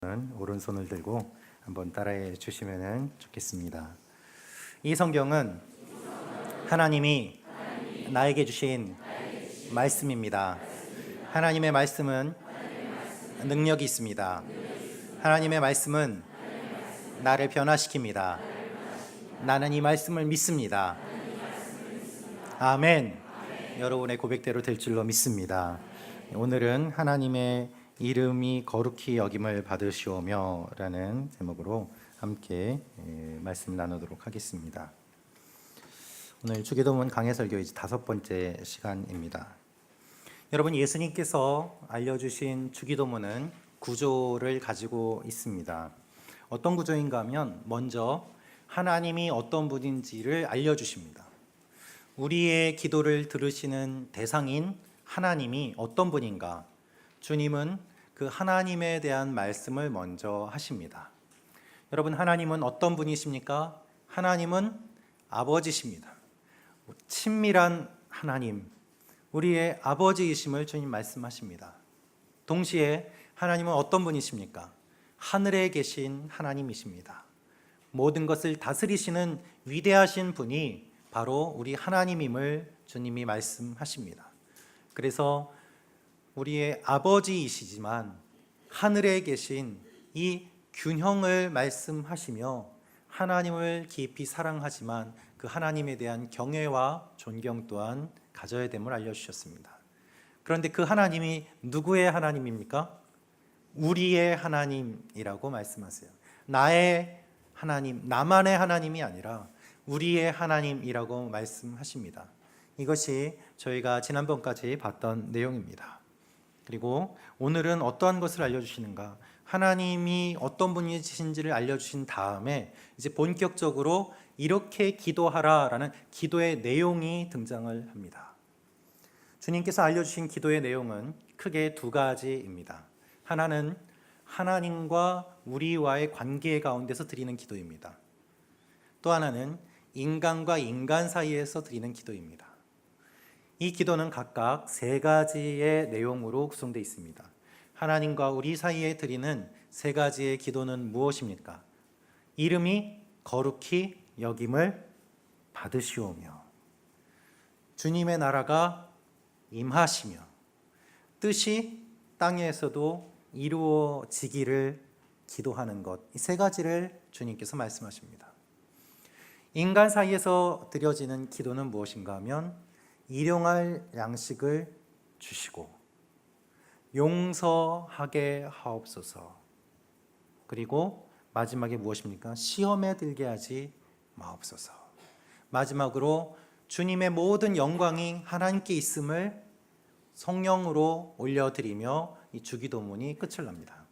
오른손을 들고 한번 따라해 주시면 좋겠습니다. 이 성경은 하나님이 나에게 주신 말씀입니다. 하나님의 말씀은 능력이 있습니다. 하나님의 말씀은 나를 변화시킵니다. 나는 이 말씀을 믿습니다. 아멘. 여러분의 고백대로 될 줄로 믿습니다. 오늘은 하나님의 이름이 거룩히 여김을 받으시오며 라는 제목으로 함께 말씀 나누도록 하겠습니다. 오늘 주기도문 강해설교 이제 5번째 시간입니다. 여러분, 예수님께서 알려주신 주기도문은 구조를 가지고 있습니다. 어떤 구조인가 하면 먼저 하나님이 어떤 분인지를 알려주십니다. 우리의 기도를 들으시는 대상인 하나님이 어떤 분인가, 주님은 그 하나님에 대한 말씀을 먼저 하십니다. 여러분, 하나님은 어떤 분이십니까? 하나님은 아버지십니다. 친밀한 하나님, 우리의 아버지이심을 주님 말씀하십니다. 동시에 하나님은 어떤 분이십니까? 하늘에 계신 하나님이십니다. 모든 것을 다스리시는 위대하신 분이 바로 우리 하나님임을 주님이 말씀하십니다. 그래서 우리의 아버지이시지만 하늘에 계신 이 균형을 말씀하시며 하나님을 깊이 사랑하지만 그 하나님에 대한 경외와 존경 또한 가져야 됨을 알려주셨습니다. 그런데 그 하나님이 누구의 하나님입니까? 우리의 하나님이라고 말씀하세요. 나의 하나님, 나만의 하나님이 아니라 우리의 하나님이라고 말씀하십니다. 이것이 저희가 지난번까지 봤던 내용입니다. 그리고 오늘은 어떠한 것을 알려주시는가? 하나님이 어떤 분이신지를 알려주신 다음에 이제 본격적으로 이렇게 기도하라라는 기도의 내용이 등장을 합니다. 주님께서 알려주신 기도의 내용은 크게 2가지입니다. 하나는 하나님과 우리와의 관계 가운데서 드리는 기도입니다. 또 하나는 인간과 인간 사이에서 드리는 기도입니다. 이 기도는 각각 3가지의 내용으로 구성되어 있습니다. 하나님과 우리 사이에 드리는 3가지의 기도는 무엇입니까? 이름이 거룩히 여김을 받으시오며, 주님의 나라가 임하시며, 뜻이 땅에서도 이루어지기를 기도하는 것, 이 3가지를 주님께서 말씀하십니다. 인간 사이에서 드려지는 기도는 무엇인가 하면 일용할 양식을 주시고 용서하게 하옵소서, 그리고 마지막에 무엇입니까? 시험에 들게 하지 마옵소서. 마지막으로 주님의 모든 영광이 하나님께 있음을 성령으로 올려드리며 이 주기도문이 끝을 납니다.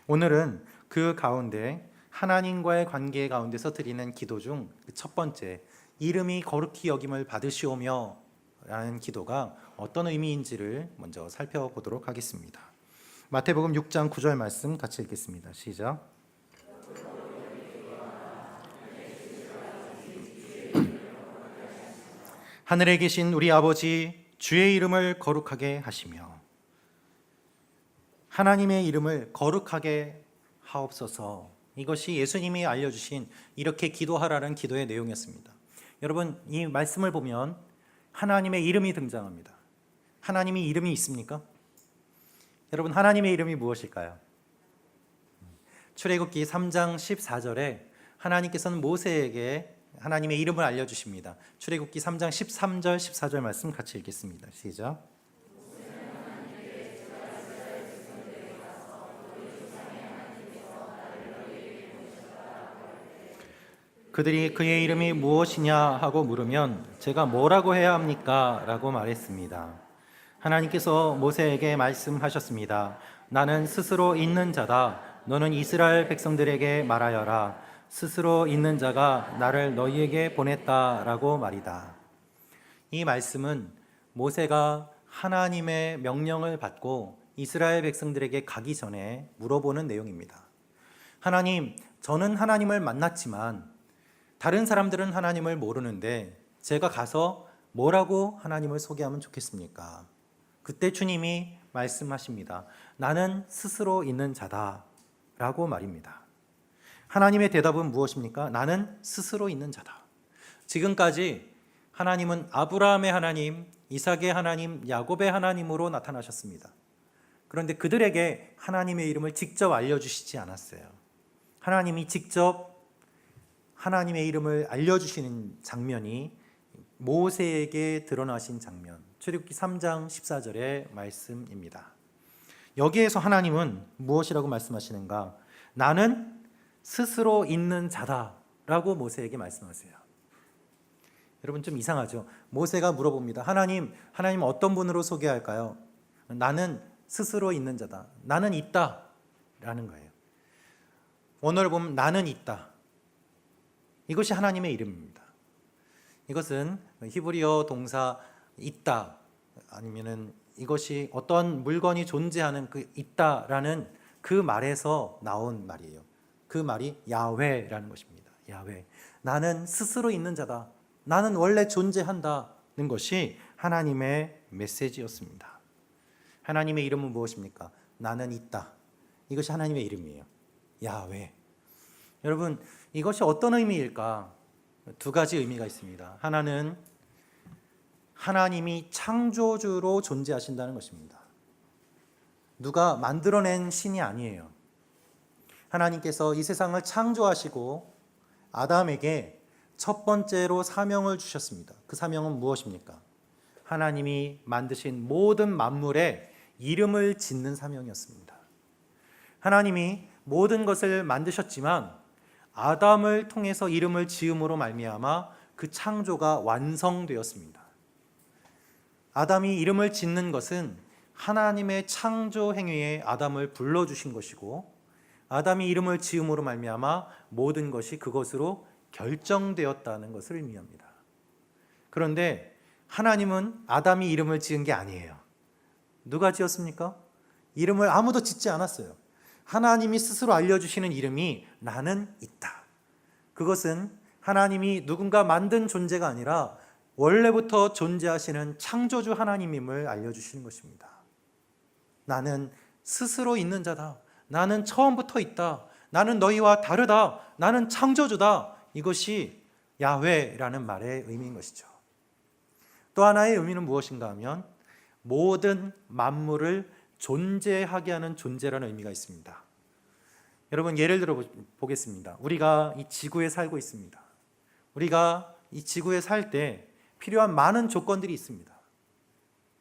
오늘은 그 가운데 하나님과의 관계 가운데서 드리는 기도 중 첫 번째, 이름이 거룩히 여김을 받으시오며 라는 기도가 어떤 의미인지를 먼저 살펴보도록 하겠습니다. 마태복음 6장 9절 말씀 같이 읽겠습니다. 시작. 하늘에 계신 우리 아버지, 주의 이름을 거룩하게 하시며, 하나님의 이름을 거룩하게 하옵소서. 이것이 예수님이 알려주신 이렇게 기도하라는 기도의 내용이었습니다. 여러분, 이 말씀을 보면 하나님의 이름이 등장합니다. 하나님이 이름이 있습니까? 여러분, 하나님의 이름이 무엇일까요? 출애굽기 3장 14절에 하나님께서는 모세에게 하나님의 이름을 알려주십니다. 출애굽기 3장 13절 14절 말씀 같이 읽겠습니다. 시작. 그들이 그의 이름이 무엇이냐 하고 물으면 제가 뭐라고 해야 합니까? 라고 말했습니다. 하나님께서 모세에게 말씀하셨습니다. 나는 스스로 있는 자다. 너는 이스라엘 백성들에게 말하여라. 스스로 있는 자가 나를 너희에게 보냈다라고 말이다. 이 말씀은 모세가 하나님의 명령을 받고 이스라엘 백성들에게 가기 전에 물어보는 내용입니다. 하나님, 저는 하나님을 만났지만 다른 사람들은 하나님을 모르는데 제가 가서 뭐라고 하나님을 소개하면 좋겠습니까? 그때 주님이 말씀하십니다. 나는 스스로 있는 자다. 라고 말입니다. 하나님의 대답은 무엇입니까? 나는 스스로 있는 자다. 지금까지 하나님은 아브라함의 하나님, 이삭의 하나님, 야곱의 하나님으로 나타나셨습니다. 그런데 그들에게 하나님의 이름을 직접 알려주시지 않았어요. 하나님이 직접 하나님의 이름을 알려주시는 장면이 모세에게 드러나신 장면, 출애굽기 3장 14절의 말씀입니다. 여기에서 하나님은 무엇이라고 말씀하시는가? 나는 스스로 있는 자다라고 모세에게 말씀하세요. 여러분 좀 이상하죠? 모세가 물어봅니다. 하나님 어떤 분으로 소개할까요? 나는 스스로 있는 자다. 나는 있다 라는 거예요. 오늘 보면 나는 있다. 이것이 하나님의 이름입니다. 이것은 히브리어 동사 있다, 아니면은 이것이 어떤 물건이 존재하는 그 있다라는 그 말에서 나온 말이에요. 그 말이 야훼라는 것입니다. 야훼. 나는 스스로 있는 자다. 나는 원래 존재한다는 것이 하나님의 메시지였습니다. 하나님의 이름은 무엇입니까? 나는 있다. 이것이 하나님의 이름이에요. 야훼. 여러분, 이것이 어떤 의미일까? 두 가지 의미가 있습니다. 하나는 하나님이 창조주로 존재하신다는 것입니다. 누가 만들어낸 신이 아니에요. 하나님께서 이 세상을 창조하시고 아담에게 첫 번째로 사명을 주셨습니다. 그 사명은 무엇입니까? 하나님이 만드신 모든 만물에 이름을 짓는 사명이었습니다. 하나님이 모든 것을 만드셨지만 아담을 통해서 이름을 지음으로 말미암아 그 창조가 완성되었습니다. 아담이 이름을 짓는 것은 하나님의 창조 행위에 아담을 불러주신 것이고, 아담이 이름을 지음으로 말미암아 모든 것이 그것으로 결정되었다는 것을 의미합니다. 그런데 하나님은 아담이 이름을 지은 게 아니에요. 누가 지었습니까? 이름을 아무도 짓지 않았어요. 하나님이 스스로 알려주시는 이름이 나는 있다. 그것은 하나님이 누군가 만든 존재가 아니라 원래부터 존재하시는 창조주 하나님임을 알려주시는 것입니다. 나는 스스로 있는 자다. 나는 처음부터 있다. 나는 너희와 다르다. 나는 창조주다. 이것이 야훼라는 말의 의미인 것이죠. 또 하나의 의미는 무엇인가 하면 모든 만물을 존재하게 하는 존재라는 의미가 있습니다. 여러분, 예를 들어 보겠습니다. 우리가 이 지구에 살고 있습니다. 우리가 이 지구에 살 때 필요한 많은 조건들이 있습니다.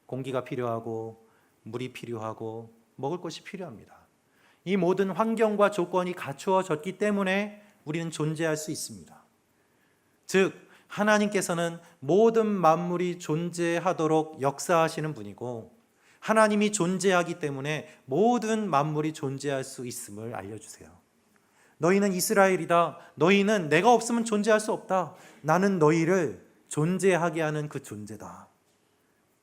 공기가 필요하고 물이 필요하고 먹을 것이 필요합니다. 이 모든 환경과 조건이 갖추어졌기 때문에 우리는 존재할 수 있습니다. 즉, 하나님께서는 모든 만물이 존재하도록 역사하시는 분이고, 하나님이 존재하기 때문에 모든 만물이 존재할 수 있음을 알려주세요. 너희는 이스라엘이다. 너희는 내가 없으면 존재할 수 없다. 나는 너희를 존재하게 하는 그 존재다.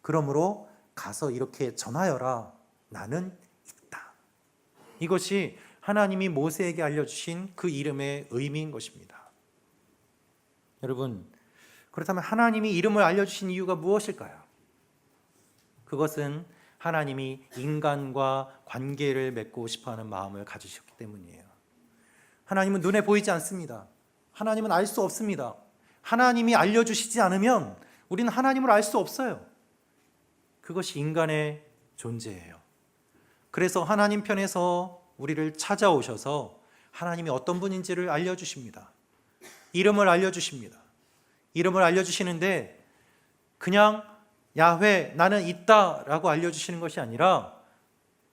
그러므로 가서 이렇게 전하여라. 나는 있다. 이것이 하나님이 모세에게 알려주신 그 이름의 의미인 것입니다. 여러분, 그렇다면 하나님이 이름을 알려주신 이유가 무엇일까요? 그것은 하나님이 인간과 관계를 맺고 싶어하는 마음을 가지셨기 때문이에요. 하나님은 눈에 보이지 않습니다. 하나님은 알 수 없습니다. 하나님이 알려주시지 않으면 우리는 하나님을 알 수 없어요. 그것이 인간의 존재예요. 그래서 하나님 편에서 우리를 찾아오셔서 하나님이 어떤 분인지를 알려주십니다. 이름을 알려주십니다. 이름을 알려주시는데 그냥 야훼 나는 있다라고 알려주시는 것이 아니라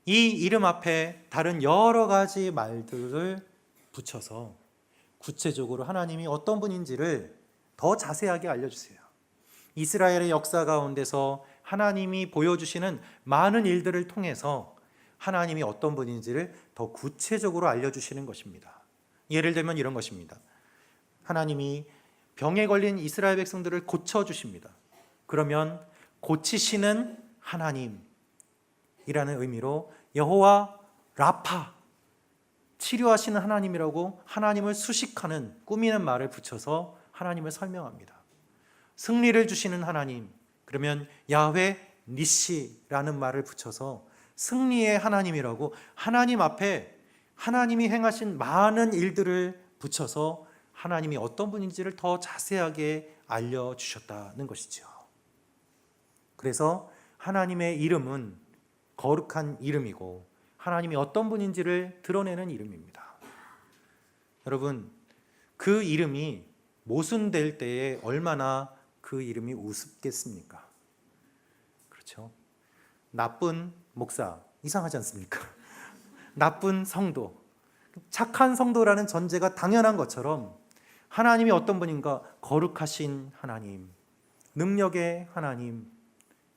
이 이름 앞에 다른 여러 가지 말들을 붙여서 구체적으로 하나님이 어떤 분인지를 더 자세하게 알려주세요. 이스라엘의 역사 가운데서 하나님이 보여주시는 많은 일들을 통해서 하나님이 어떤 분인지를 더 구체적으로 알려주시는 것입니다. 예를 들면 이런 것입니다. 하나님이 병에 걸린 이스라엘 백성들을 고쳐주십니다. 그러면 고치시는 하나님이라는 의미로 여호와 라파, 치료하시는 하나님이라고 하나님을 수식하는, 꾸미는 말을 붙여서 하나님을 설명합니다. 승리를 주시는 하나님, 그러면 야훼 니시라는 말을 붙여서 승리의 하나님이라고 하나님 앞에 하나님이 행하신 많은 일들을 붙여서 하나님이 어떤 분인지를 더 자세하게 알려주셨다는 것이죠. 그래서 하나님의 이름은 거룩한 이름이고 하나님이 어떤 분인지를 드러내는 이름입니다. 여러분, 그 이름이 모순될 때에 얼마나 그 이름이 우습겠습니까? 그렇죠? 나쁜 목사, 이상하지 않습니까? 나쁜 성도, 착한 성도라는 전제가 당연한 것처럼 하나님이 어떤 분인가? 거룩하신 하나님, 능력의 하나님,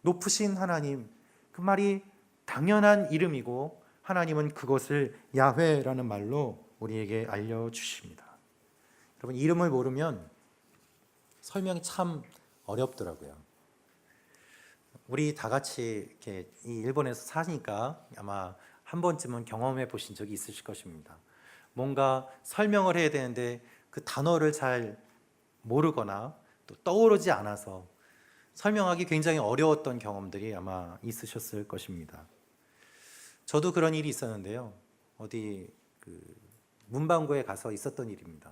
높으신 하나님, 그 말이 당연한 이름이고 하나님은 그것을 야훼라는 말로 우리에게 알려주십니다. 여러분, 이름을 모르면 설명이 참 어렵더라고요. 우리 다 같이 이렇게 이 일본에서 사니까 아마 한 번쯤은 경험해 보신 적이 있으실 것입니다. 뭔가 설명을 해야 되는데 그 단어를 잘 모르거나 또 떠오르지 않아서 설명하기 굉장히 어려웠던 경험들이 아마 있으셨을 것입니다. 저도 그런 일이 있었는데요. 어디 문방구에 가서 있었던 일입니다.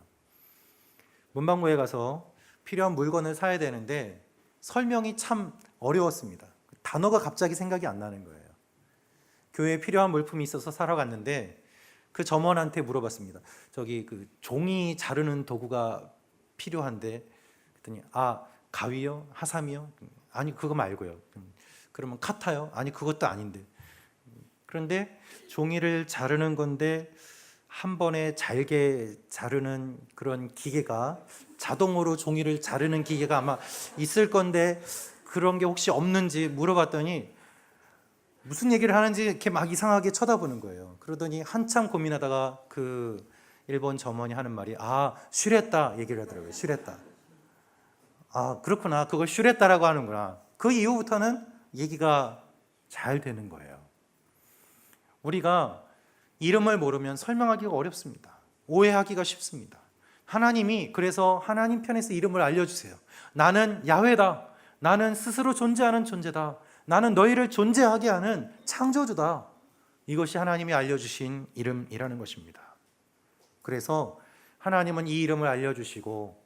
문방구에 가서 필요한 물건을 사야 되는데 설명이 참 어려웠습니다. 단어가 갑자기 생각이 안 나는 거예요. 교회에 필요한 물품이 있어서 사러 갔는데 그 점원한테 물어봤습니다. 저기 종이 자르는 도구가 필요한데, 그랬더니 가위요? 하삼이요? 아니, 그거 말고요. 그러면 카타요? 아니, 그것도 아닌데. 그런데 종이를 자르는 건데 한 번에 잘게 자르는 그런 기계가, 자동으로 종이를 자르는 기계가 아마 있을 건데 그런 게 혹시 없는지 물어봤더니 무슨 얘기를 하는지 이렇게 막 이상하게 쳐다보는 거예요. 그러더니 한참 고민하다가 그 일본 점원이 하는 말이 슈레따 얘기를 하더라고요. 슈레따. 그렇구나. 그걸 슈레따라고 하는구나. 그 이후부터는 얘기가 잘 되는 거예요. 우리가 이름을 모르면 설명하기가 어렵습니다. 오해하기가 쉽습니다. 하나님이 그래서 하나님 편에서 이름을 알려주세요. 나는 야훼다. 나는 스스로 존재하는 존재다. 나는 너희를 존재하게 하는 창조주다. 이것이 하나님이 알려주신 이름이라는 것입니다. 그래서 하나님은 이 이름을 알려주시고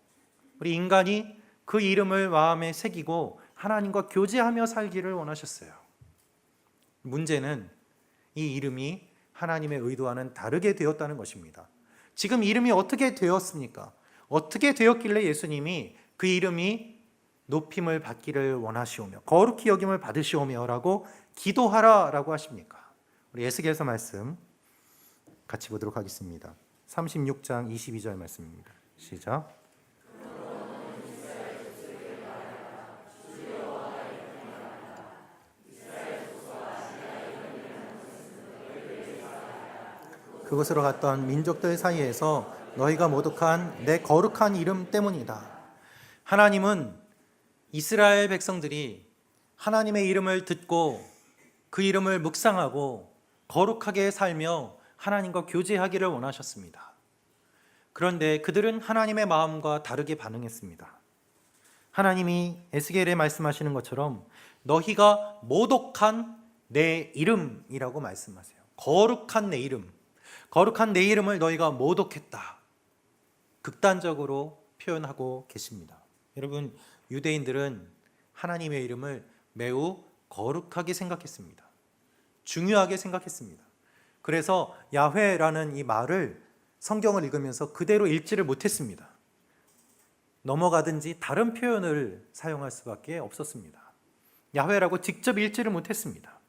우리 인간이 그 이름을 마음에 새기고 하나님과 교제하며 살기를 원하셨어요. 문제는 이 이름이 하나님의 의도와는 다르게 되었다는 것입니다. 지금 이름이 어떻게 되었습니까? 어떻게 되었길래 예수님이 그 이름이 높임을 받기를 원하시오며 거룩히 여김을 받으시오며 라고 기도하라라고 하십니까? 우리 에스겔서 말씀 같이 보도록 하겠습니다. 36장 22절 말씀입니다. 시작. 그곳으로 갔던 민족들 사이에서 너희가 모독한 내 거룩한 이름 때문이다. 하나님은 이스라엘 백성들이 하나님의 이름을 듣고 그 이름을 묵상하고 거룩하게 살며 하나님과 교제하기를 원하셨습니다. 그런데 그들은 하나님의 마음과 다르게 반응했습니다. 하나님이 에스겔에 말씀하시는 것처럼 너희가 모독한 내 이름이라고 말씀하세요. 거룩한 내 이름. 거룩한 내 이름을 너희가 모독했다. 극단적으로 표현하고 계십니다. 여러분, 유대인들은 하나님의 이름을 매우 거룩하게 생각했습니다. 중요하게 생각했습니다. 그래서 야훼라는 이 말을 성경을 읽으면서 그대로 읽지를 못했습니다. 넘어가든지 다른 표현을 사용할 수밖에 없었습니다. 야훼라고 직접 읽지를 못했습니다.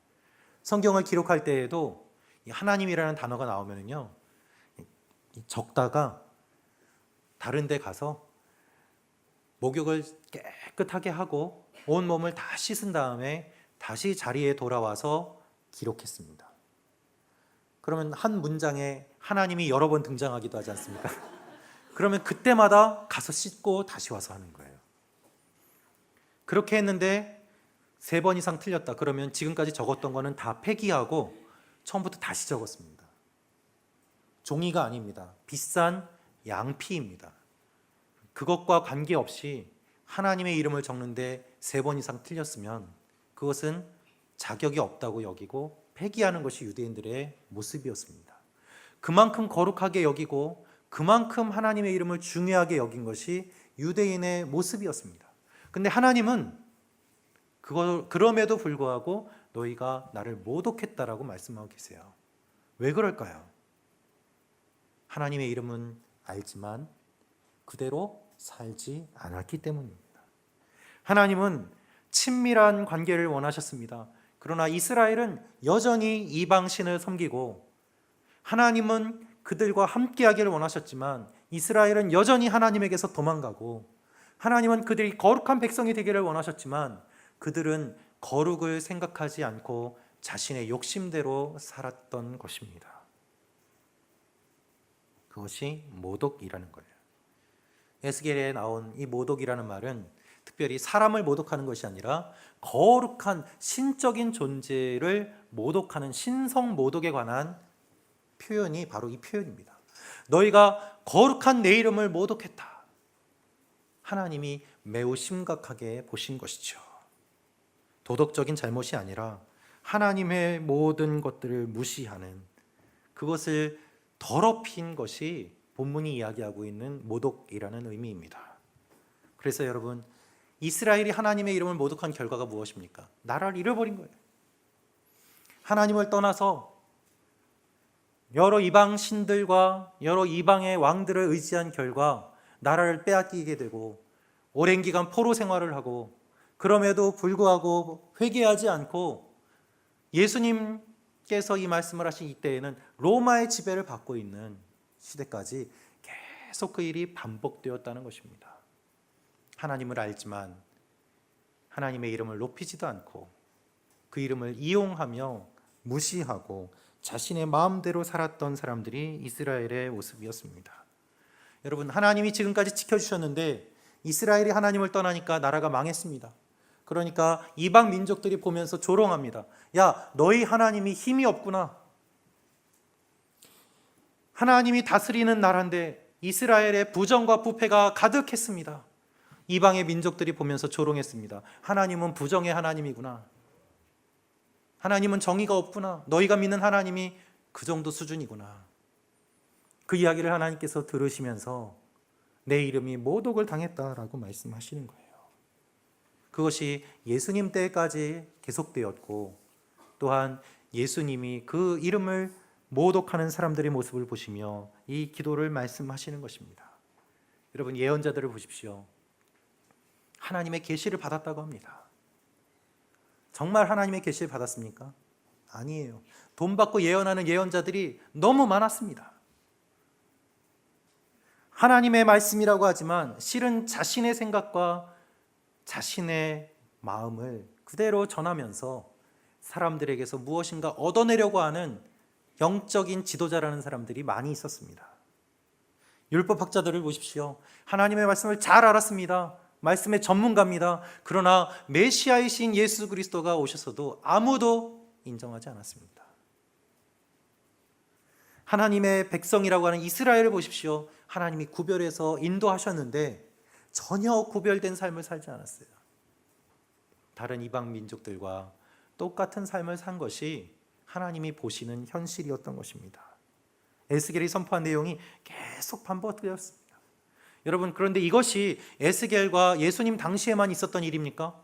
성경을 기록할 때에도 하나님이라는 단어가 나오면요, 적다가 다른 데 가서 목욕을 깨끗하게 하고 온 몸을 다 씻은 다음에 다시 자리에 돌아와서 기록했습니다. 그러면 한 문장에 하나님이 여러 번 등장하기도 하지 않습니까? 그러면 그때마다 가서 씻고 다시 와서 하는 거예요. 그렇게 했는데 3번 이상 틀렸다. 그러면 지금까지 적었던 거는 다 폐기하고 처음부터 다시 적었습니다. 종이가 아닙니다. 비싼 양피입니다. 그것과 관계없이 하나님의 이름을 적는데 3번 이상 틀렸으면 그것은 자격이 없다고 여기고 폐기하는 것이 유대인들의 모습이었습니다. 그만큼 거룩하게 여기고 그만큼 하나님의 이름을 중요하게 여긴 것이 유대인의 모습이었습니다. 근데 하나님은 그럼에도 불구하고 너희가 나를 모독했다라고 말씀하고 계세요. 왜 그럴까요? 하나님의 이름은 알지만 그대로 살지 않았기 때문입니다. 하나님은 친밀한 관계를 원하셨습니다. 그러나 이스라엘은 여전히 이방신을 섬기고, 하나님은 그들과 함께하기를 원하셨지만 이스라엘은 여전히 하나님에게서 도망가고, 하나님은 그들이 거룩한 백성이 되기를 원하셨지만 그들은 거룩을 생각하지 않고 자신의 욕심대로 살았던 것입니다. 그것이 모독이라는 거예요. 에스겔에 나온 이 모독이라는 말은 특별히 사람을 모독하는 것이 아니라 거룩한 신적인 존재를 모독하는 신성 모독에 관한 표현이 바로 이 표현입니다. 너희가 거룩한 내 이름을 모독했다. 하나님이 매우 심각하게 보신 것이죠. 도덕적인 잘못이 아니라 하나님의 모든 것들을 무시하는, 그것을 더럽힌 것이 본문이 이야기하고 있는 모독이라는 의미입니다. 그래서 여러분, 이스라엘이 하나님의 이름을 모독한 결과가 무엇입니까? 나라를 잃어버린 거예요. 하나님을 떠나서 여러 이방 신들과 여러 이방의 왕들을 의지한 결과 나라를 빼앗기게 되고 오랜 기간 포로 생활을 하고, 그럼에도 불구하고 회개하지 않고 예수님께서 이 말씀을 하신 이때에는 로마의 지배를 받고 있는 시대까지 계속 그 일이 반복되었다는 것입니다. 하나님을 알지만 하나님의 이름을 높이지도 않고 그 이름을 이용하며 무시하고 자신의 마음대로 살았던 사람들이 이스라엘의 모습이었습니다. 여러분, 하나님이 지금까지 지켜주셨는데 이스라엘이 하나님을 떠나니까 나라가 망했습니다. 그러니까 이방 민족들이 보면서 조롱합니다. 야, 너희 하나님이 힘이 없구나. 하나님이 다스리는 나라인데 이스라엘의 부정과 부패가 가득했습니다. 이방의 민족들이 보면서 조롱했습니다. 하나님은 부정의 하나님이구나. 하나님은 정의가 없구나. 너희가 믿는 하나님이 그 정도 수준이구나. 그 이야기를 하나님께서 들으시면서 내 이름이 모독을 당했다라고 말씀하시는 거예요. 그것이 예수님 때까지 계속되었고, 또한 예수님이 그 이름을 모독하는 사람들의 모습을 보시며 이 기도를 말씀하시는 것입니다. 여러분, 예언자들을 보십시오. 하나님의 계시를 받았다고 합니다. 정말 하나님의 계시를 받았습니까? 아니에요. 돈 받고 예언하는 예언자들이 너무 많았습니다. 하나님의 말씀이라고 하지만 실은 자신의 생각과 자신의 마음을 그대로 전하면서 사람들에게서 무엇인가 얻어내려고 하는 영적인 지도자라는 사람들이 많이 있었습니다. 율법학자들을 보십시오. 하나님의 말씀을 잘 알았습니다. 말씀의 전문가입니다. 그러나 메시아이신 예수 그리스도가 오셔서도 아무도 인정하지 않았습니다. 하나님의 백성이라고 하는 이스라엘을 보십시오. 하나님이 구별해서 인도하셨는데 전혀 구별된 삶을 살지 않았어요. 다른 이방 민족들과 똑같은 삶을 산 것이 하나님이 보시는 현실이었던 것입니다. 에스겔이 선포한 내용이 계속 반복되었습니다. 여러분, 그런데 이것이 에스겔과 예수님 당시에만 있었던 일입니까?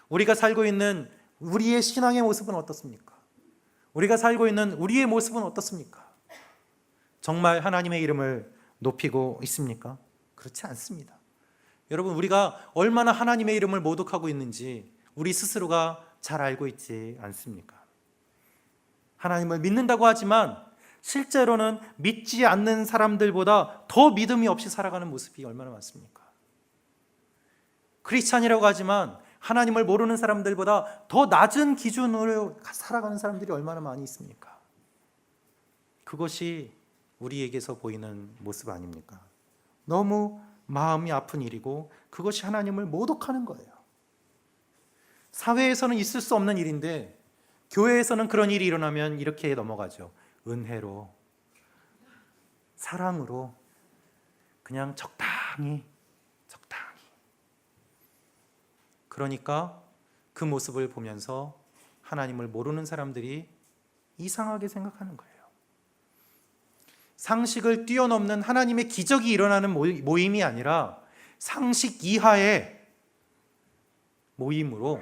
우리가 살고 있는 우리의 신앙의 모습은 어떻습니까? 우리가 살고 있는 우리의 모습은 어떻습니까? 정말 하나님의 이름을 높이고 있습니까? 그렇지 않습니다. 여러분, 우리가 얼마나 하나님의 이름을 모독하고 있는지 우리 스스로가 잘 알고 있지 않습니까? 하나님을 믿는다고 하지만 실제로는 믿지 않는 사람들보다 더 믿음이 없이 살아가는 모습이 얼마나 많습니까? 크리스찬이라고 하지만 하나님을 모르는 사람들보다 더 낮은 기준으로 살아가는 사람들이 얼마나 많이 있습니까? 그것이 우리에게서 보이는 모습 아닙니까? 너무 마음이 아픈 일이고 그것이 하나님을 모독하는 거예요. 사회에서는 있을 수 없는 일인데 교회에서는 그런 일이 일어나면 이렇게 넘어가죠. 은혜로, 사랑으로, 그냥 적당히. 그러니까 그 모습을 보면서 하나님을 모르는 사람들이 이상하게 생각하는 거예요. 상식을 뛰어넘는 하나님의 기적이 일어나는 모임이 아니라 상식 이하의 모임으로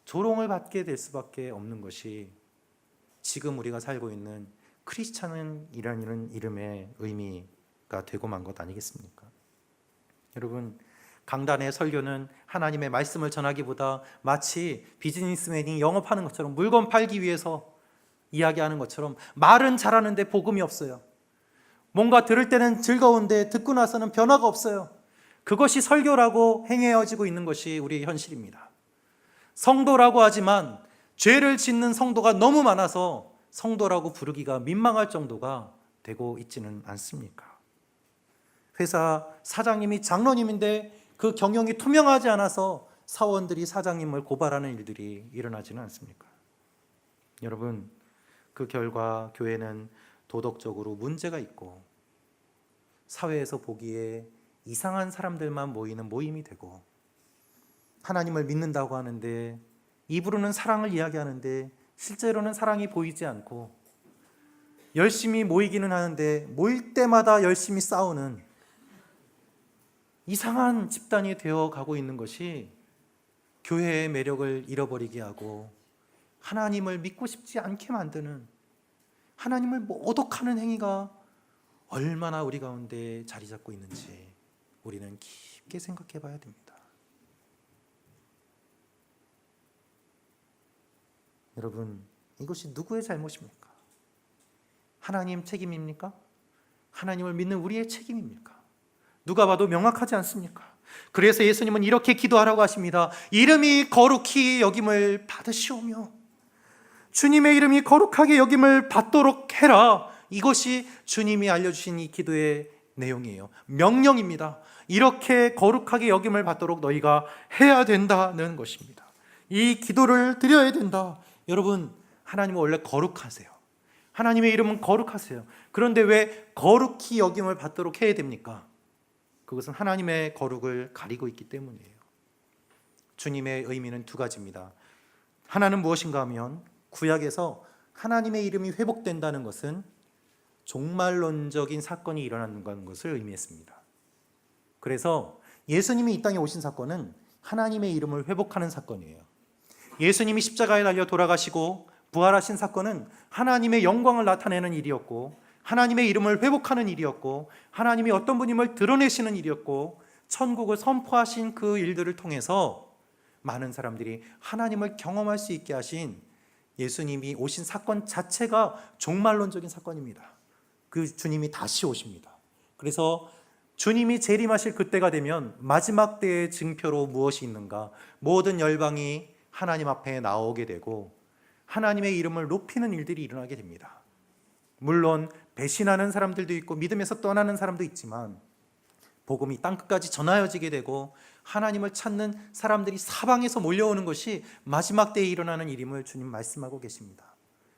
조롱을 받게 될 수밖에 없는 것이 지금 우리가 살고 있는 크리스찬이라는 이름의 의미가 되고 만 것 아니겠습니까? 여러분, 강단의 설교는 하나님의 말씀을 전하기보다 마치 비즈니스맨이 영업하는 것처럼, 물건 팔기 위해서 이야기하는 것처럼 말은 잘하는데 복음이 없어요. 뭔가 들을 때는 즐거운데 듣고 나서는 변화가 없어요. 그것이 설교라고 행해지고 있는 것이 우리의 현실입니다. 성도라고 하지만 죄를 짓는 성도가 너무 많아서 성도라고 부르기가 민망할 정도가 되고 있지는 않습니까? 회사 사장님이 장로님인데 그 경영이 투명하지 않아서 사원들이 사장님을 고발하는 일들이 일어나지는 않습니까? 여러분, 그 결과 교회는 도덕적으로 문제가 있고 사회에서 보기에 이상한 사람들만 모이는 모임이 되고, 하나님을 믿는다고 하는데 입으로는 사랑을 이야기하는데 실제로는 사랑이 보이지 않고, 열심히 모이기는 하는데 모일 때마다 열심히 싸우는 이상한 집단이 되어가고 있는 것이 교회의 매력을 잃어버리게 하고 하나님을 믿고 싶지 않게 만드는, 하나님을 모독하는 행위가 얼마나 우리 가운데 자리 잡고 있는지 우리는 깊게 생각해 봐야 됩니다. 여러분, 이것이 누구의 잘못입니까? 하나님 책임입니까? 하나님을 믿는 우리의 책임입니까? 누가 봐도 명확하지 않습니까? 그래서 예수님은 이렇게 기도하라고 하십니다. 이름이 거룩히 여김을 받으시오며 주님의 이름이 거룩하게 여김을 받도록 해라. 이것이 주님이 알려주신 이 기도의 내용이에요. 명령입니다. 이렇게 거룩하게 여김을 받도록 너희가 해야 된다는 것입니다. 이 기도를 드려야 된다. 여러분, 하나님은 원래 거룩하세요. 하나님의 이름은 거룩하세요. 그런데 왜 거룩히 여김을 받도록 해야 됩니까? 그것은 하나님의 거룩을 가리고 있기 때문이에요. 주님의 의미는 두 가지입니다. 하나는 무엇인가 하면, 구약에서 하나님의 이름이 회복된다는 것은 종말론적인 사건이 일어나는 것을 의미했습니다. 그래서 예수님이 이 땅에 오신 사건은 하나님의 이름을 회복하는 사건이에요. 예수님이 십자가에 달려 돌아가시고 부활하신 사건은 하나님의 영광을 나타내는 일이었고, 하나님의 이름을 회복하는 일이었고, 하나님이 어떤 분임을 드러내시는 일이었고, 천국을 선포하신 그 일들을 통해서 많은 사람들이 하나님을 경험할 수 있게 하신 예수님이 오신 사건 자체가 종말론적인 사건입니다. 그 주님이 다시 오십니다. 그래서 주님이 재림하실 그때가 되면 마지막 때의 증표로 무엇이 있는가? 모든 열방이 하나님 앞에 나오게 되고 하나님의 이름을 높이는 일들이 일어나게 됩니다. 물론 배신하는 사람들도 있고 믿음에서 떠나는 사람도 있지만 복음이 땅끝까지 전하여지게 되고 하나님을 찾는 사람들이 사방에서 몰려오는 것이 마지막 때에 일어나는 일임을 주님 말씀하고 계십니다.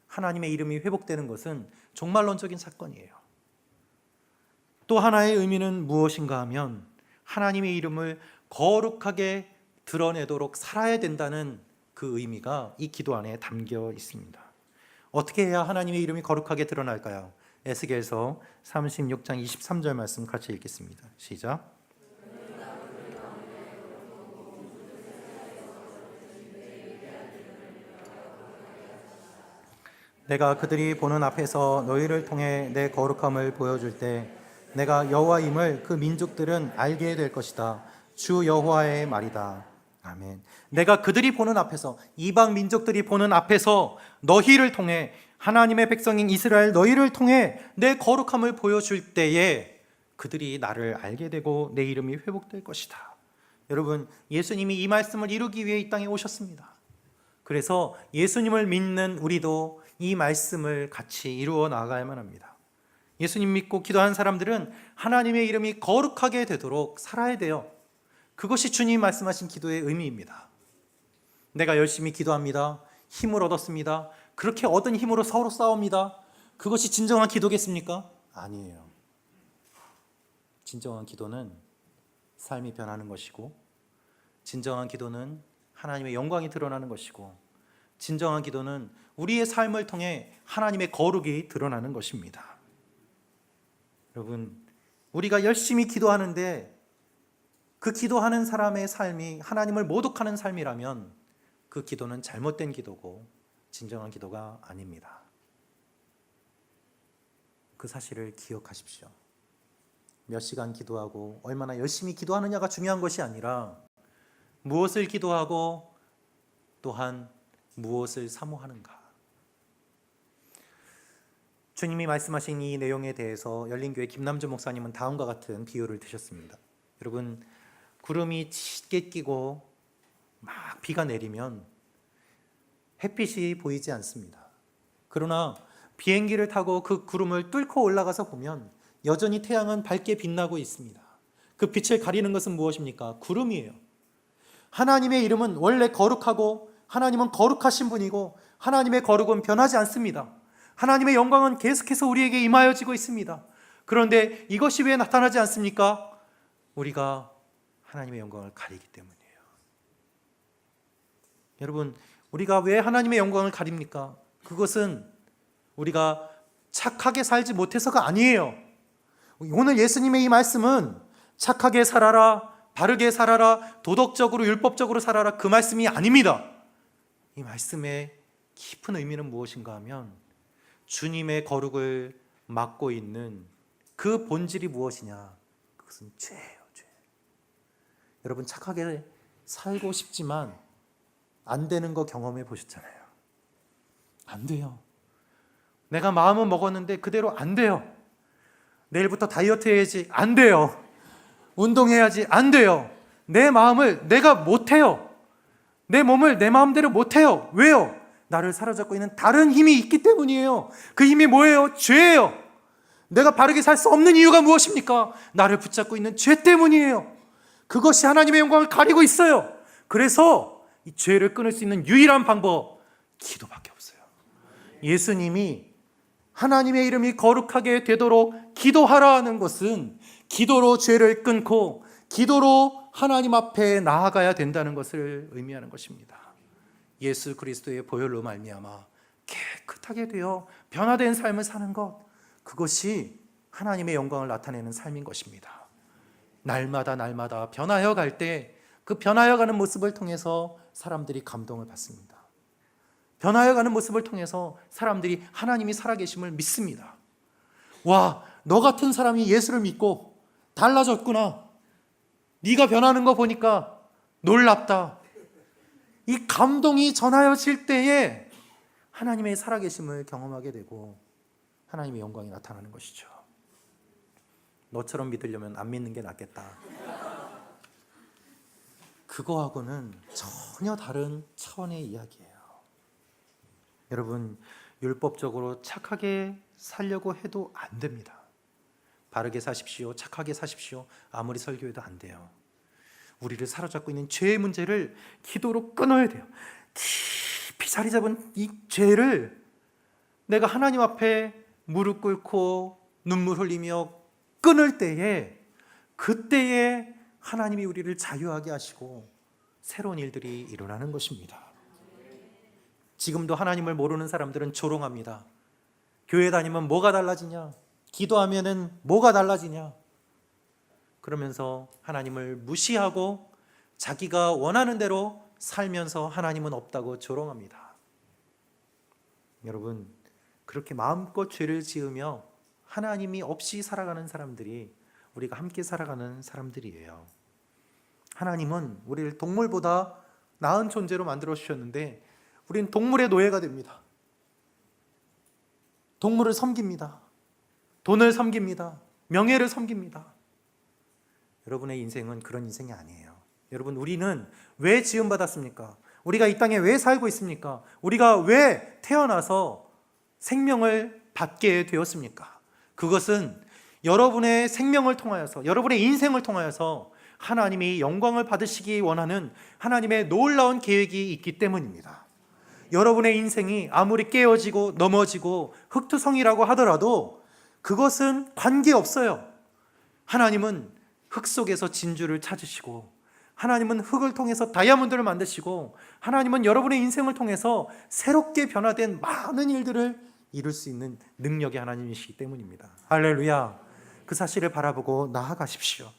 하나님의 이름이 회복되는 것은 종말론적인 사건이에요. 또 하나의 의미는 무엇인가 하면, 하나님의 이름을 거룩하게 드러내도록 살아야 된다는 그 의미가 이 기도 안에 담겨 있습니다. 어떻게 해야 하나님의 이름이 거룩하게 드러날까요? 에스겔서 36장 23절 말씀 같이 읽겠습니다. 시작. 내가 그들이 보는 앞에서 너희를 통해 내 거룩함을 보여줄 때 내가 여호와임을 그 민족들은 알게 될 것이다. 주 여호와의 말이다. 아멘. 내가 그들이 보는 앞에서, 이방 민족들이 보는 앞에서 너희를 통해, 하나님의 백성인 이스라엘 너희를 통해 내 거룩함을 보여줄 때에 그들이 나를 알게 되고 내 이름이 회복될 것이다. 여러분, 예수님이 이 말씀을 이루기 위해 이 땅에 오셨습니다. 그래서 예수님을 믿는 우리도 이 말씀을 같이 이루어 나가야만 합니다. 예수님 믿고 기도하는 사람들은 하나님의 이름이 거룩하게 되도록 살아야 돼요. 그것이 주님 말씀하신 기도의 의미입니다. 내가 열심히 기도합니다. 힘을 얻었습니다. 그렇게 얻은 힘으로 서로 싸웁니다. 그것이 진정한 기도겠습니까? 아니에요. 진정한 기도는 삶이 변하는 것이고, 진정한 기도는 하나님의 영광이 드러나는 것이고, 진정한 기도는 우리의 삶을 통해 하나님의 거룩이 드러나는 것입니다. 여러분, 우리가 열심히 기도하는데 그 기도하는 사람의 삶이 하나님을 모독하는 삶이라면 그 기도는 잘못된 기도고 진정한 기도가 아닙니다. 그 사실을 기억하십시오. 몇 시간 기도하고 얼마나 열심히 기도하느냐가 중요한 것이 아니라 무엇을 기도하고 또한 무엇을 사모하는가. 주님이 말씀하신 이 내용에 대해서 열린교회 김남주 목사님은 다음과 같은 비유를 드셨습니다. 여러분, 구름이 짙게 끼고 막 비가 내리면 햇빛이 보이지 않습니다. 그러나 비행기를 타고 그 구름을 뚫고 올라가서 보면 여전히 태양은 밝게 빛나고 있습니다. 그 빛을 가리는 것은 무엇입니까? 구름이에요. 하나님의 이름은 원래 거룩하고 하나님은 거룩하신 분이고 하나님의 거룩은 변하지 않습니다. 하나님의 영광은 계속해서 우리에게 임하여지고 있습니다. 그런데 이것이 왜 나타나지 않습니까? 우리가 하나님의 영광을 가리기 때문이에요. 여러분, 우리가 왜 하나님의 영광을 가립니까? 그것은 우리가 착하게 살지 못해서가 아니에요. 오늘 예수님의 이 말씀은 착하게 살아라, 바르게 살아라, 도덕적으로 율법적으로 살아라, 그 말씀이 아닙니다. 이 말씀의 깊은 의미는 무엇인가 하면 주님의 거룩을 맡고 있는 그 본질이 무엇이냐? 그것은 죄예요, 죄. 여러분, 착하게 살고 싶지만 안 되는 거 경험해 보셨잖아요. 안 돼요. 내가 마음은 먹었는데 그대로 안 돼요. 내일부터 다이어트 해야지, 안 돼요. 운동해야지, 안 돼요. 내 마음을 내가 못해요. 내 몸을 내 마음대로 못해요. 왜요? 나를 사로잡고 있는 다른 힘이 있기 때문이에요. 그 힘이 뭐예요? 죄예요. 내가 바르게 살 수 없는 이유가 무엇입니까? 나를 붙잡고 있는 죄 때문이에요. 그것이 하나님의 영광을 가리고 있어요. 그래서 이 죄를 끊을 수 있는 유일한 방법, 기도밖에 없어요. 예수님이 하나님의 이름이 거룩하게 되도록 기도하라는 것은 기도로 죄를 끊고 기도로 하나님 앞에 나아가야 된다는 것을 의미하는 것입니다. 예수 그리스도의 보혈로 말미암아 깨끗하게 되어 변화된 삶을 사는 것, 그것이 하나님의 영광을 나타내는 삶인 것입니다. 날마다 변화해 갈 때 그 변화해 가는 모습을 통해서 사람들이 감동을 받습니다. 변화해 가는 모습을 통해서 사람들이 하나님이 살아계심을 믿습니다. 와, 너 같은 사람이 예수를 믿고 달라졌구나. 네가 변하는 거 보니까 놀랍다. 이 감동이 전하여질 때에 하나님의 살아계심을 경험하게 되고 하나님의 영광이 나타나는 것이죠. 너처럼 믿으려면 안 믿는 게 낫겠다. 그거하고는 전혀 다른 차원의 이야기예요. 여러분, 율법적으로 착하게 살려고 해도 안 됩니다. 바르게 사십시오, 착하게 사십시오, 아무리 설교해도 안 돼요. 우리를 사로잡고 있는 죄의 문제를 기도로 끊어야 돼요. 깊이 자리 잡은 이 죄를 내가 하나님 앞에 무릎 꿇고 눈물 흘리며 끊을 때에, 그때에 하나님이 우리를 자유하게 하시고 새로운 일들이 일어나는 것입니다. 지금도 하나님을 모르는 사람들은 조롱합니다. 교회 다니면 뭐가 달라지냐? 기도하면은 뭐가 달라지냐? 그러면서 하나님을 무시하고 자기가 원하는 대로 살면서 하나님은 없다고 조롱합니다. 여러분, 그렇게 마음껏 죄를 지으며 하나님이 없이 살아가는 사람들이 우리가 함께 살아가는 사람들이에요. 하나님은 우리를 동물보다 나은 존재로 만들어 주셨는데 우리는 동물의 노예가 됩니다. 동물을 섬깁니다. 돈을 섬깁니다. 명예를 섬깁니다. 여러분의 인생은 그런 인생이 아니에요. 여러분, 우리는 왜 지음받았습니까? 우리가 이 땅에 왜 살고 있습니까? 우리가 왜 태어나서 생명을 받게 되었습니까? 그것은 여러분의 생명을 통하여서, 여러분의 인생을 통하여서 하나님이 영광을 받으시기 원하는 하나님의 놀라운 계획이 있기 때문입니다. 여러분의 인생이 아무리 깨어지고 넘어지고 흙투성이라고 하더라도 그것은 관계없어요. 하나님은 흙 속에서 진주를 찾으시고, 하나님은 흙을 통해서 다이아몬드를 만드시고, 하나님은 여러분의 인생을 통해서 새롭게 변화된 많은 일들을 이룰 수 있는 능력의 하나님이시기 때문입니다. 할렐루야. 그 사실을 바라보고 나아가십시오.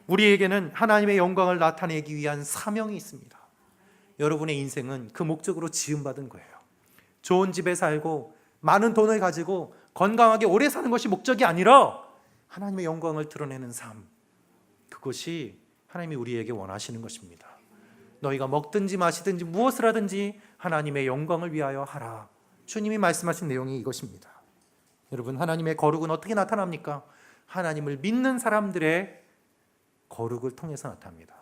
우리에게는 하나님의 영광을 나타내기 위한 사명이 있습니다. 여러분의 인생은 그 목적으로 지음받은 거예요. 좋은 집에 살고 많은 돈을 가지고 건강하게 오래 사는 것이 목적이 아니라 하나님의 영광을 드러내는 삶, 그것이 하나님이 우리에게 원하시는 것입니다. 너희가 먹든지 마시든지 무엇을 하든지 하나님의 영광을 위하여 하라. 주님이 말씀하신 내용이 이것입니다. 여러분, 하나님의 거룩은 어떻게 나타납니까? 하나님을 믿는 사람들의 거룩을 통해서 나타납니다.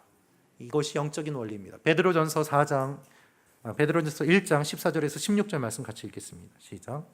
이것이 영적인 원리입니다. 베드로전서 1장 14절에서 16절 말씀 같이 읽겠습니다. 시작.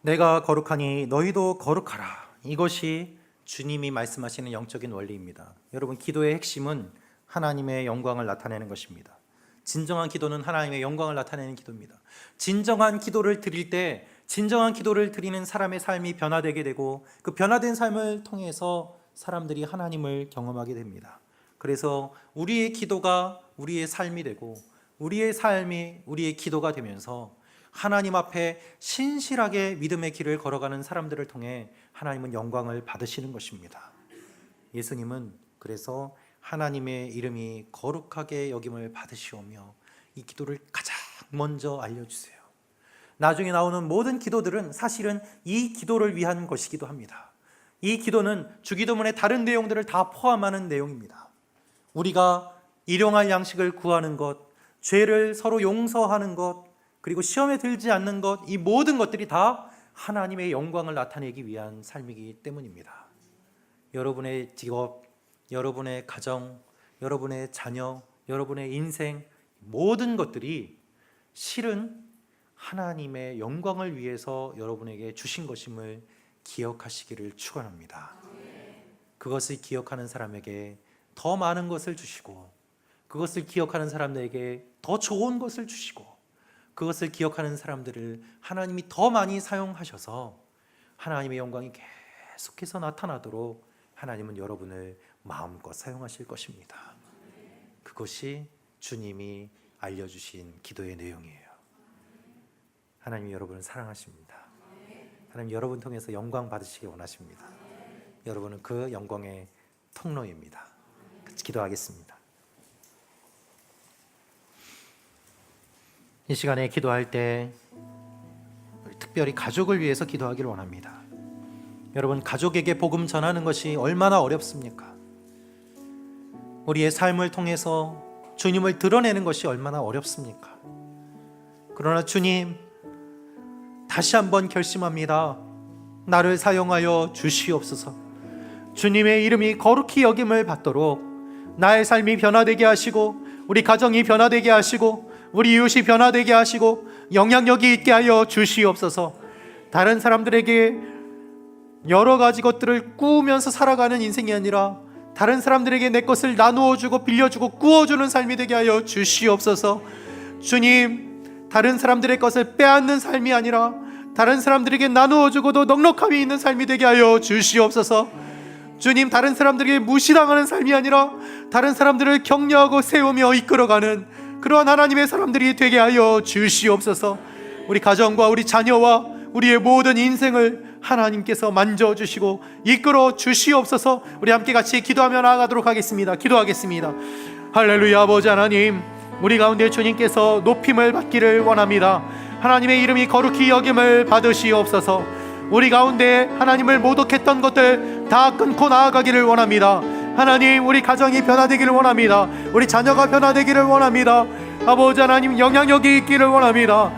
내가 거룩하니 너희도 거룩하라. 이것이 주님이 말씀하시는 영적인 원리입니다. 여러분, 기도의 핵심은 하나님의 영광을 나타내는 것입니다. 진정한 기도는 하나님의 영광을 나타내는 기도입니다. 진정한 기도를 드릴 때, 진정한 기도를 드리는 사람의 삶이 변화되게 되고, 그 변화된 삶을 통해서 사람들이 하나님을 경험하게 됩니다. 그래서 우리의 기도가 우리의 삶이 되고, 우리의 삶이 우리의 기도가 되면서 하나님 앞에 신실하게 믿음의 길을 걸어가는 사람들을 통해 하나님은 영광을 받으시는 것입니다. 예수님은 그래서 하나님의 이름이 거룩하게 여김을 받으시오며 이 기도를 가장 먼저 알려주세요. 나중에 나오는 모든 기도들은 사실은 이 기도를 위한 것이기도 합니다. 이 기도는 주기도문의 다른 내용들을 다 포함하는 내용입니다. 우리가 일용할 양식을 구하는 것, 죄를 서로 용서하는 것, 그리고 시험에 들지 않는 것, 이 모든 것들이 다 하나님의 영광을 나타내기 위한 삶이기 때문입니다. 여러분의 직업, 여러분의 가정, 여러분의 자녀, 여러분의 인생, 모든 것들이 실은 하나님의 영광을 위해서 여러분에게 주신 것임을 기억하시기를 축원합니다. 그것을 기억하는 사람에게 더 많은 것을 주시고, 그것을 기억하는 사람들에게 더 좋은 것을 주시고, 그것을 기억하는 사람들을 하나님이 더 많이 사용하셔서 하나님의 영광이 계속해서 나타나도록 하나님은 여러분을 마음껏 사용하실 것입니다. 그것이 주님이 알려주신 기도의 내용이에요. 하나님이 여러분을 사랑하십니다. 하나님 여러분 통해서 영광 받으시기 원하십니다. 여러분은 그 영광의 통로입니다. 같이 기도하겠습니다. 이 시간에 기도할 때 특별히 가족을 위해서 기도하기를 원합니다. 여러분, 가족에게 복음 전하는 것이 얼마나 어렵습니까? 우리의 삶을 통해서 주님을 드러내는 것이 얼마나 어렵습니까? 그러나 주님, 다시 한번 결심합니다. 나를 사용하여 주시옵소서. 주님의 이름이 거룩히 여김을 받도록 나의 삶이 변화되게 하시고, 우리 가정이 변화되게 하시고, 우리 이웃이 변화되게 하시고 영향력이 있게 하여 주시옵소서. 다른 사람들에게 여러 가지 것들을 꾸우면서 살아가는 인생이 아니라 다른 사람들에게 내 것을 나누어 주고 빌려주고 꾸어주는 삶이 되게 하여 주시옵소서. 주님, 다른 사람들의 것을 빼앗는 삶이 아니라 다른 사람들에게 나누어 주고도 넉넉함이 있는 삶이 되게 하여 주시옵소서. 주님, 다른 사람들에게 무시당하는 삶이 아니라 다른 사람들을 격려하고 세우며 이끌어가는 그러한 하나님의 사람들이 되게 하여 주시옵소서. 우리 가정과 우리 자녀와 우리의 모든 인생을 하나님께서 만져주시고 이끌어 주시옵소서. 우리 함께 같이 기도하며 나아가도록 하겠습니다. 기도하겠습니다. 할렐루야. 아버지 하나님, 우리 가운데 주님께서 높임을 받기를 원합니다. 하나님의 이름이 거룩히 여김을 받으시옵소서. 우리 가운데 하나님을 모독했던 것들 다 끊고 나아가기를 원합니다. 하나님, 우리 가정이 변화되기를 원합니다. 우리 자녀가 변화되기를 원합니다. 아버지 하나님, 영향력이 있기를 원합니다.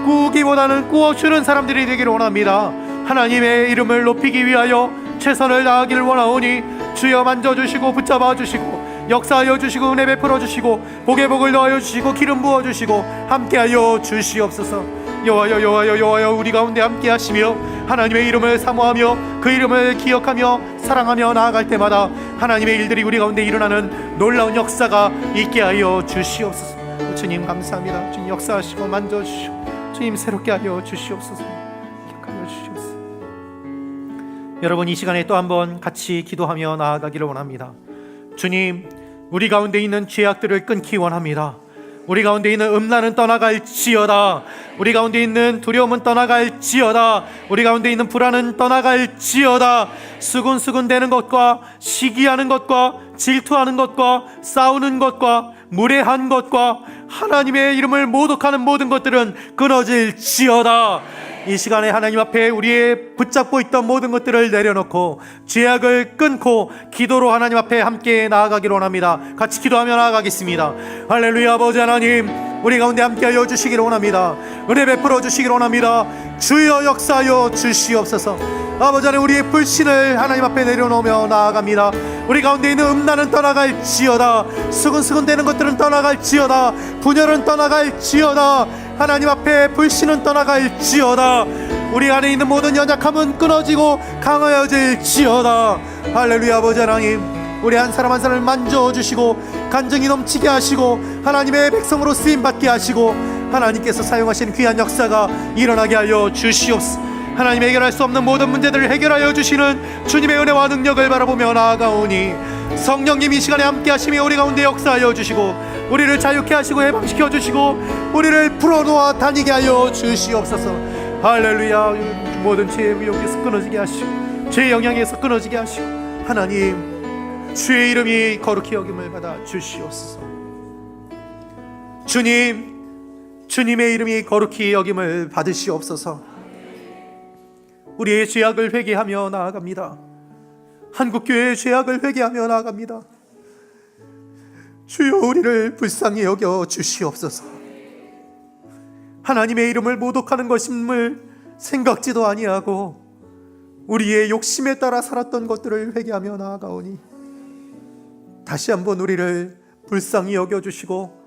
꾸기보다는 꾸어주는 사람들이 되기를 원합니다. 하나님의 이름을 높이기 위하여 최선을 다하기를 원하오니 주여 만져주시고 붙잡아 주시고 역사하여 주시고 은혜 베풀어 주시고 복에 복을 더하여 주시고 기름 부어 주시고 함께하여 주시옵소서. 여호와여, 우리 가운데 함께 하시며 하나님의 이름을 사모하며 그 이름을 기억하며 사랑하며 나아갈 때마다 하나님의 일들이 우리 가운데 일어나는 놀라운 역사가 있게 하여 주시옵소서. 주님 감사합니다. 주님 역사하시고 만져주시고 주님 새롭게 하여 주시옵소서. 기억하여 주시옵소서. 여러분, 이 시간에 또 한번 같이 기도하며 나아가기를 원합니다. 주님, 우리 가운데 있는 죄악들을 끊기 원합니다. 우리 가운데 있는 음란은 떠나갈지어다. 우리 가운데 있는 두려움은 떠나갈지어다. 우리 가운데 있는 불안은 떠나갈지어다. 수군수군대는 것과 시기하는 것과 질투하는 것과 싸우는 것과 무례한 것과 하나님의 이름을 모독하는 모든 것들은 끊어질지어다. 이 시간에 하나님 앞에 우리의 붙잡고 있던 모든 것들을 내려놓고 죄악을 끊고 기도로 하나님 앞에 함께 나아가기를 원합니다. 같이 기도하며 나아가겠습니다. 할렐루야. 아버지 하나님, 우리 가운데 함께하여 주시기를 원합니다. 은혜 베풀어 주시기를 원합니다. 주여 역사하여 주시옵소서. 아버지 하나님, 우리의 불신을 하나님 앞에 내려놓으며 나아갑니다. 우리 가운데 있는 음란은 떠나갈지어다. 수근수근대는 것들은 떠나갈지어다. 분열은 떠나갈지어다. 하나님 앞에 불신은 떠나갈지어다. 우리 안에 있는 모든 연약함은 끊어지고 강하여질지어다. 할렐루야. 아버지 하나님, 우리 한 사람 한 사람을 만져주시고 간증이 넘치게 하시고 하나님의 백성으로 쓰임받게 하시고 하나님께서 사용하신 귀한 역사가 일어나게 하여 주시옵소서. 하나님, 해결할 수 없는 모든 문제들을 해결하여 주시는 주님의 은혜와 능력을 바라보며 나아가오니 성령님 이 시간에 함께 하시며 우리 가운데 역사하여 주시고 우리를 자유케 하시고 해방시켜 주시고 우리를 풀어놓아 다니게 하여 주시옵소서. 할렐루야. 모든 죄의 위협에서 끊어지게 하시고 죄의 영향에서 끊어지게 하시고 하나님, 주의 이름이 거룩히 여김을 받아 주시옵소서. 주님, 주님의 이름이 거룩히 여김을 받으시옵소서. 우리의 죄악을 회개하며 나아갑니다. 한국교회의 죄악을 회개하며 나아갑니다. 주여, 우리를 불쌍히 여겨 주시옵소서. 하나님의 이름을 모독하는 것임을 생각지도 아니하고 우리의 욕심에 따라 살았던 것들을 회개하며 나아가오니 다시 한번 우리를 불쌍히 여겨주시고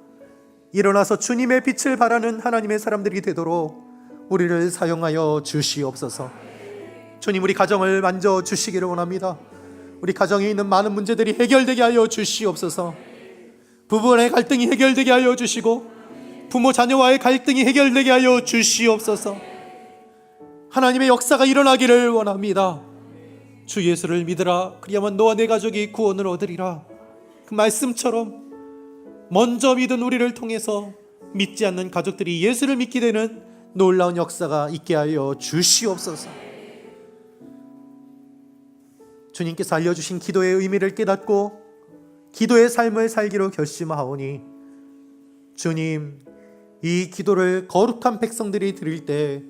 일어나서 주님의 빛을 발하는 하나님의 사람들이 되도록 우리를 사용하여 주시옵소서. 주님, 우리 가정을 만져주시기를 원합니다. 우리 가정에 있는 많은 문제들이 해결되게 하여 주시옵소서. 부부간의 갈등이 해결되게 하여 주시고 부모 자녀와의 갈등이 해결되게 하여 주시옵소서. 하나님의 역사가 일어나기를 원합니다. 주 예수를 믿으라, 그리하면 너와 내 가족이 구원을 얻으리라. 그 말씀처럼 먼저 믿은 우리를 통해서 믿지 않는 가족들이 예수를 믿게 되는 놀라운 역사가 있게 하여 주시옵소서. 주님께서 알려주신 기도의 의미를 깨닫고 기도의 삶을 살기로 결심하오니 주님, 이 기도를 거룩한 백성들이 드릴 때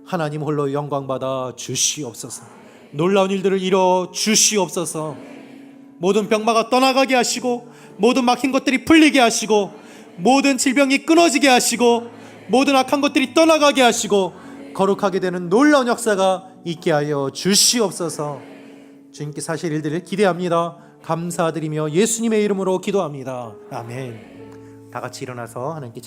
하나님 홀로 영광받아 주시옵소서. 놀라운 일들을 이뤄 주시옵소서. 모든 병마가 떠나가게 하시고 모든 막힌 것들이 풀리게 하시고 모든 질병이 끊어지게 하시고 모든 악한 것들이 떠나가게 하시고 거룩하게 되는 놀라운 역사가 있게 하여 주시옵소서. 주님께서 하실 일들을 기대합니다. 감사드리며 예수님의 이름으로 기도합니다. 아멘. 다 같이 일어나서 하나님께